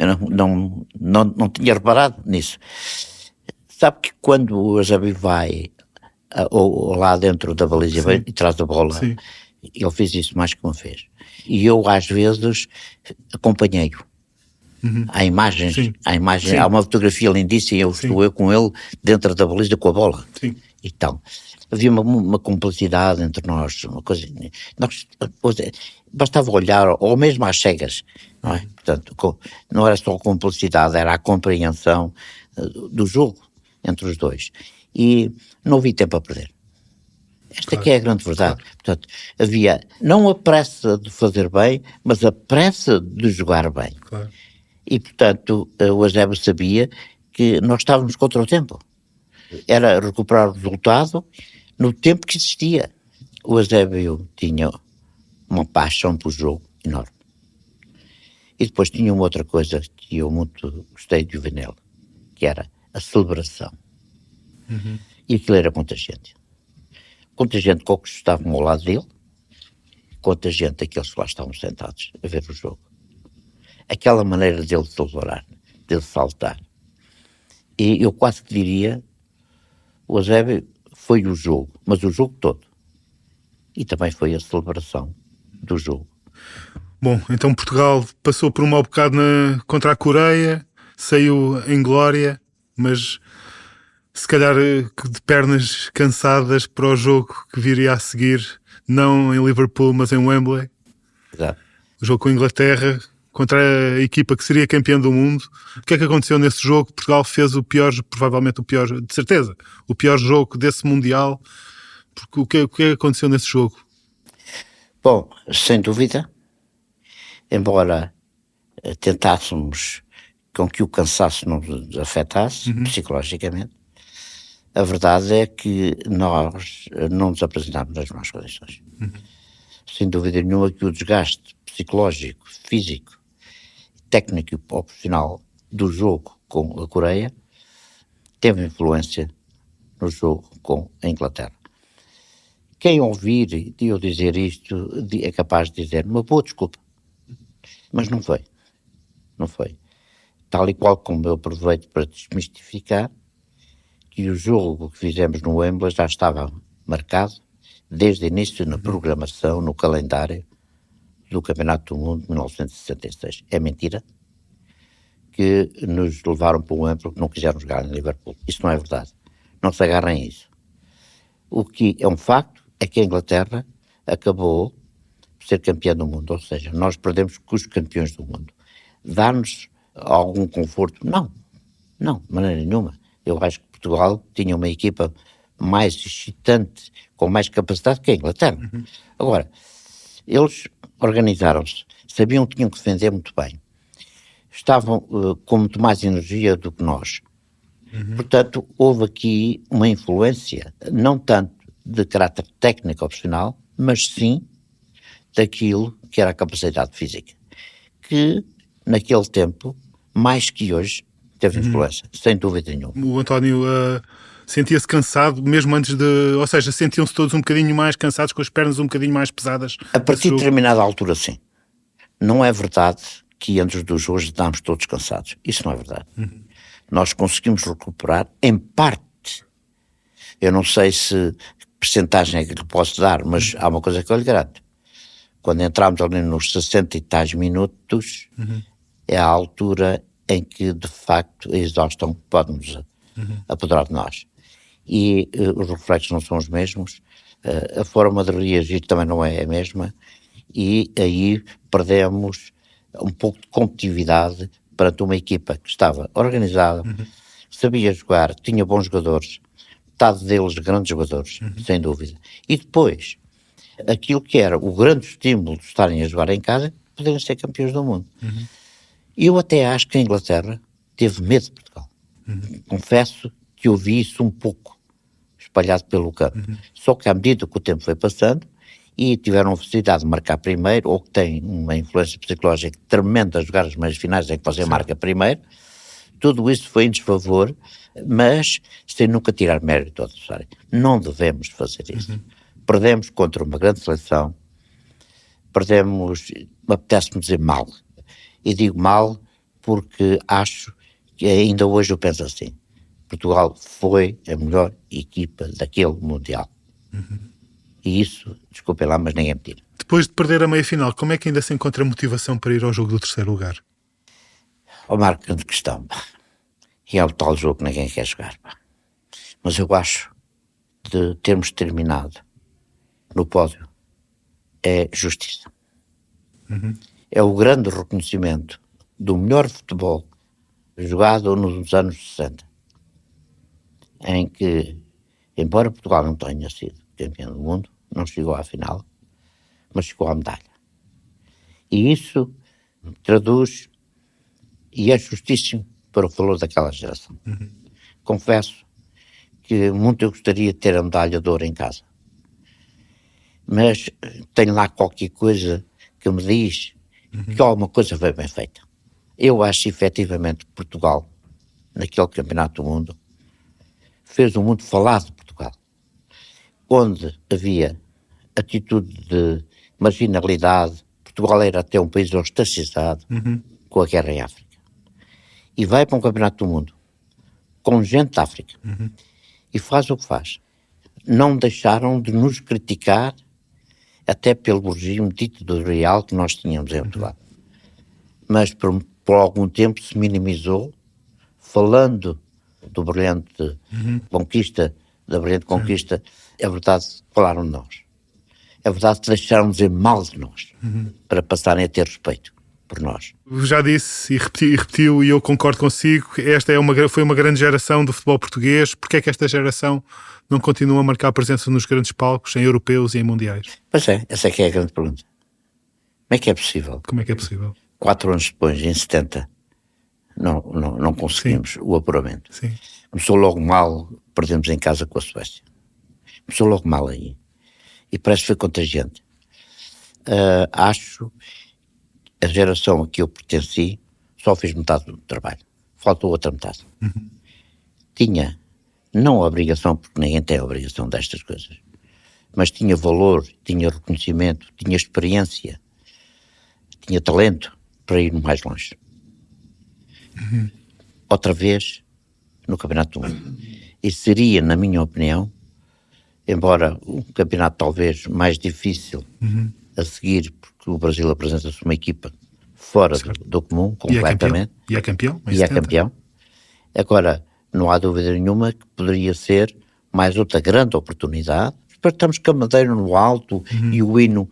tinha reparado nisso. Sabe que quando o Eusébio vai ou lá dentro da baliza e traz a bola, sim, ele fez isso mais que uma vez. E eu às vezes acompanhei-o. Há imagens, sim, há uma fotografia lindíssima, estou eu com ele dentro da baliza com a bola. Sim. Então, havia uma cumplicidade entre nós, uma coisa. Bastava olhar, ou mesmo às cegas, não é? Portanto, não era só a cumplicidade, era a compreensão do jogo entre os dois. E não havia tempo a perder. Esta que é a grande verdade. Claro. Portanto, havia não a pressa de fazer bem, mas a pressa de jogar bem. Claro. E, portanto, o Eusébio sabia que nós estávamos contra o tempo. Era recuperar o resultado no tempo que existia. O Eusébio tinha uma paixão pelo jogo enorme. E depois tinha uma outra coisa que eu muito gostei de o ver nele, que era a celebração. E aquilo era contagiante. Contagiante com os que estavam ao lado dele, contagiante aqueles que lá estavam sentados a ver o jogo. Aquela maneira dele celebrar, dele saltar. E eu quase que diria, o Eusébio foi o jogo, mas o jogo todo. E também foi a celebração do jogo. Bom, então Portugal passou por um mau bocado contra a Coreia, saiu em glória, mas se calhar de pernas cansadas para o jogo que viria a seguir, não em Liverpool, mas em Wembley. Exato. O jogo com a Inglaterra, contra a equipa que seria campeã do mundo. O que é que aconteceu nesse jogo? Portugal fez provavelmente o pior, de certeza, o pior jogo desse Mundial. Porque o que aconteceu nesse jogo? Bom, sem dúvida, embora tentássemos com que o cansaço não nos afetasse psicologicamente, a verdade é que nós não nos apresentámos nas más condições. Sem dúvida nenhuma que o desgaste psicológico, físico, técnico e profissional do jogo com a Coreia teve influência no jogo com a Inglaterra. Quem ouvir eu dizer isto é capaz de dizer uma boa desculpa, mas não foi. Não foi. Tal e qual como eu aproveito para desmistificar que o jogo que fizemos no Wembley já estava marcado desde o início na programação, no calendário do Campeonato do Mundo de 1966. É mentira que nos levaram para o Wembley porque não quiseram jogar em Liverpool. Isso não é verdade. Não se agarrem a isso. O que é um facto é que a Inglaterra acabou por ser campeã do mundo, ou seja, nós perdemos com os campeões do mundo. Dá-nos algum conforto? Não, de maneira nenhuma. Eu acho que Portugal tinha uma equipa mais excitante, com mais capacidade que a Inglaterra. Agora, eles organizaram-se, sabiam que tinham que defender muito bem. Estavam com muito mais energia do que nós. Portanto, houve aqui uma influência, não tanto de caráter técnico opcional, mas sim daquilo que era a capacidade física, que naquele tempo, mais que hoje, teve influência, sem dúvida nenhuma. O António sentia-se cansado, mesmo antes de... Ou seja, sentiam-se todos um bocadinho mais cansados, com as pernas um bocadinho mais pesadas. A partir de determinada altura, sim. Não é verdade que antes dos jogos estávamos todos cansados. Isso não é verdade. Nós conseguimos recuperar, em parte. Eu não sei se percentagem é que lhe posso dar, mas há uma coisa que eu lhe garanto. Quando entramos ali nos 60 e tais minutos, é a altura em que, de facto, a exaustão pode nos apoderar de nós. E os reflexos não são os mesmos, a forma de reagir também não é a mesma, e aí perdemos um pouco de competitividade perante uma equipa que estava organizada, sabia jogar, tinha bons jogadores, metade deles grandes jogadores, sem dúvida. E depois, aquilo que era o grande estímulo de estarem a jogar em casa, poderem ser campeões do mundo. E eu até acho que a Inglaterra teve medo de Portugal. Confesso que eu vi isso um pouco espalhado pelo campo. Só que à medida que o tempo foi passando e tiveram a facilidade de marcar primeiro, ou que têm uma influência psicológica tremenda a jogar as meias finais, é que você marca primeiro, tudo isso foi em desfavor, mas sem nunca tirar mérito ao adversário. Não devemos fazer isso. Perdemos contra uma grande seleção, perdemos, apetece-me dizer mal, e digo mal porque acho que ainda hoje eu penso assim, Portugal foi a melhor equipa daquele Mundial. E isso, desculpem lá, mas ninguém me tira. Depois de perder a meia-final, como é que ainda se encontra motivação para ir ao jogo do terceiro lugar? Ó Marco, grande questão, pá. E é o tal jogo que ninguém quer jogar, pá. Mas eu acho de termos terminado no pódio é justiça. É o grande reconhecimento do melhor futebol jogado nos anos 60, em que, embora Portugal não tenha sido campeão do mundo, não chegou à final, mas chegou à medalha. E isso traduz e é justíssimo para o valor daquela geração. Confesso que muito eu gostaria de ter a medalha de ouro em casa, mas tenho lá qualquer coisa que me diz que alguma coisa foi bem feita. Eu acho efetivamente que Portugal, naquele campeonato do mundo, fez um mundo falado de Portugal, onde havia atitude de marginalidade. Portugal era até um país ostracizado com a guerra em África. E vai para um campeonato do mundo com gente da África e faz o que faz. Não deixaram de nos criticar até pelo regime ditatorial que nós tínhamos em Portugal. Mas por algum tempo se minimizou, falando do brilhante conquista, da brilhante conquista. É verdade que falaram de nós. É verdade que deixaram de dizer mal de nós, para passarem a ter respeito por nós. Já disse e repetiu, e eu concordo consigo, esta foi uma grande geração do futebol português. Porque é que esta geração não continua a marcar presença nos grandes palcos, em europeus e em mundiais? Pois é, essa é que é a grande pergunta. Como é que é possível? Como é que é possível? 4 anos depois, em 70, não conseguimos o apuramento. Sim. Começou logo mal, perdemos em casa com a Suécia. Começou logo mal aí. E parece que foi contagiante. Acho que a geração a que eu pertenci só fez metade do trabalho. Faltou outra metade. Tinha, não a obrigação, porque ninguém tem a obrigação destas coisas, mas tinha valor, tinha reconhecimento, tinha experiência, tinha talento para ir mais longe. Outra vez no Campeonato do Mundo. E seria, na minha opinião, embora um campeonato talvez mais difícil a seguir, porque o Brasil apresenta-se uma equipa fora do comum, completamente. E é campeão. E é campeão. Agora, não há dúvida nenhuma que poderia ser mais outra grande oportunidade. Estamos com a bandeira no alto e o hino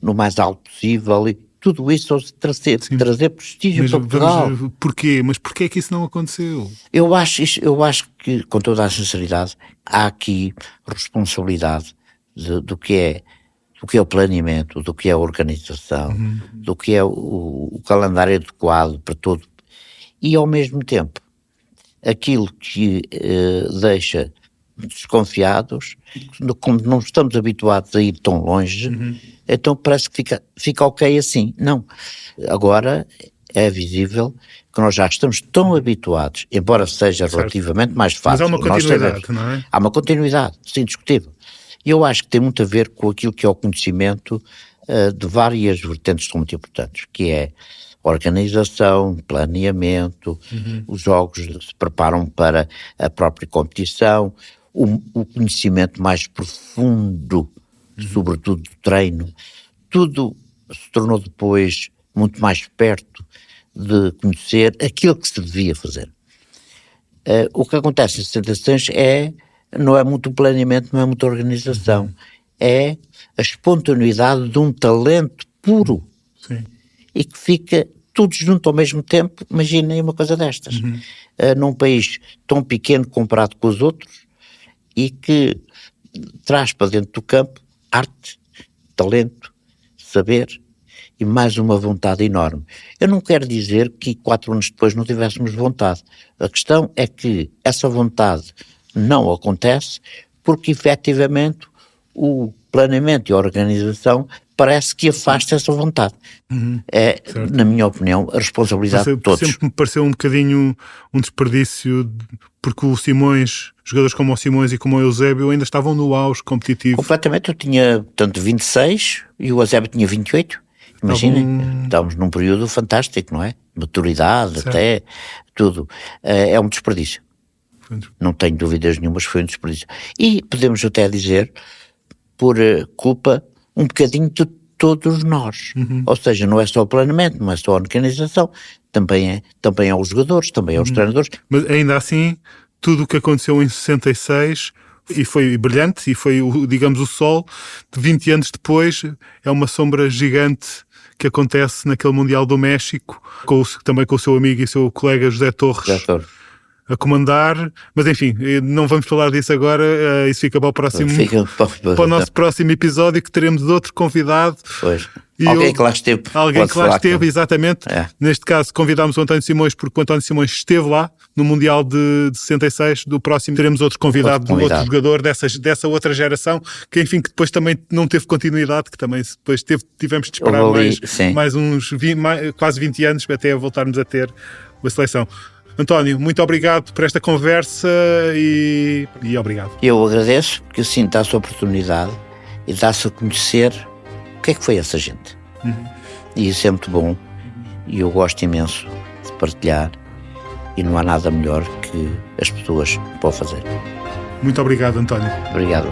no mais alto possível, e tudo isso trazer prestígio para Portugal. Porquê? Mas porquê é que isso não aconteceu? Eu acho que, com toda a sinceridade, há aqui responsabilidade do que é o planeamento, do que é a organização, do que é o calendário adequado para todo. E, ao mesmo tempo, aquilo que deixa desconfiados, como não estamos habituados a ir tão longe, então parece que fica ok assim. Não. Agora é visível que nós já estamos tão habituados, embora seja relativamente mais fácil. Mas há uma continuidade, não é? Há uma continuidade, sim, indiscutível. E eu acho que tem muito a ver com aquilo que é o conhecimento de várias vertentes que são muito importantes, que é organização, planeamento, os jogos se preparam para a própria competição, o conhecimento mais profundo, sobretudo do treino. Tudo se tornou depois muito mais perto de conhecer aquilo que se devia fazer. O que acontece em 66 não é muito planeamento, não é muita organização. é a espontaneidade de um talento puro. Sim. E que fica tudo junto ao mesmo tempo. Imaginem uma coisa destas. Num país tão pequeno comparado com os outros e que traz para dentro do campo arte, talento, saber e mais uma vontade enorme. Eu não quero dizer que 4 anos depois não tivéssemos vontade. A questão é que essa vontade não acontece porque efetivamente o planeamento e a organização parece que afasta essa vontade. É, na minha opinião, a responsabilidade de todos. Sempre me pareceu um bocadinho um desperdício, porque o Simões, jogadores como o Simões e como o Eusébio ainda estavam no auge competitivo. Completamente, eu tinha, portanto, 26 e o Eusébio tinha 28. Imaginem, estávamos num período fantástico, não é? Maturidade, certo. Até, tudo. É um desperdício. Não tenho dúvidas nenhumas, foi um desperdício. E podemos até dizer, por culpa, um bocadinho de todos nós. Ou seja, não é só o planeamento, não é só a organização, também é os jogadores, também é os treinadores. Mas ainda assim, tudo o que aconteceu em 66... e foi brilhante, e foi, digamos, o sol, de 20 anos depois, é uma sombra gigante que acontece naquele Mundial do México, também com o seu amigo e seu colega José Torres a comandar, mas enfim, não vamos falar disso agora, isso fica para o próximo, para o nosso próximo episódio, que teremos outro convidado. Pois. Alguém que lá esteve. Alguém que lá esteve, exatamente. Neste caso, convidámos o António Simões, porque o António Simões esteve lá no Mundial de 66. Do próximo teremos outro convidado, outro jogador dessa outra geração, que enfim, que depois também não teve continuidade, que também depois tivemos de esperar mais uns quase 20 anos até voltarmos a ter a seleção. António, muito obrigado por esta conversa e obrigado. Eu agradeço, porque assim dá-se a oportunidade e dá-se a conhecer o que é que foi essa gente. E isso é muito bom e eu gosto imenso de partilhar e não há nada melhor que as pessoas possam fazer. Muito obrigado, António. Obrigado.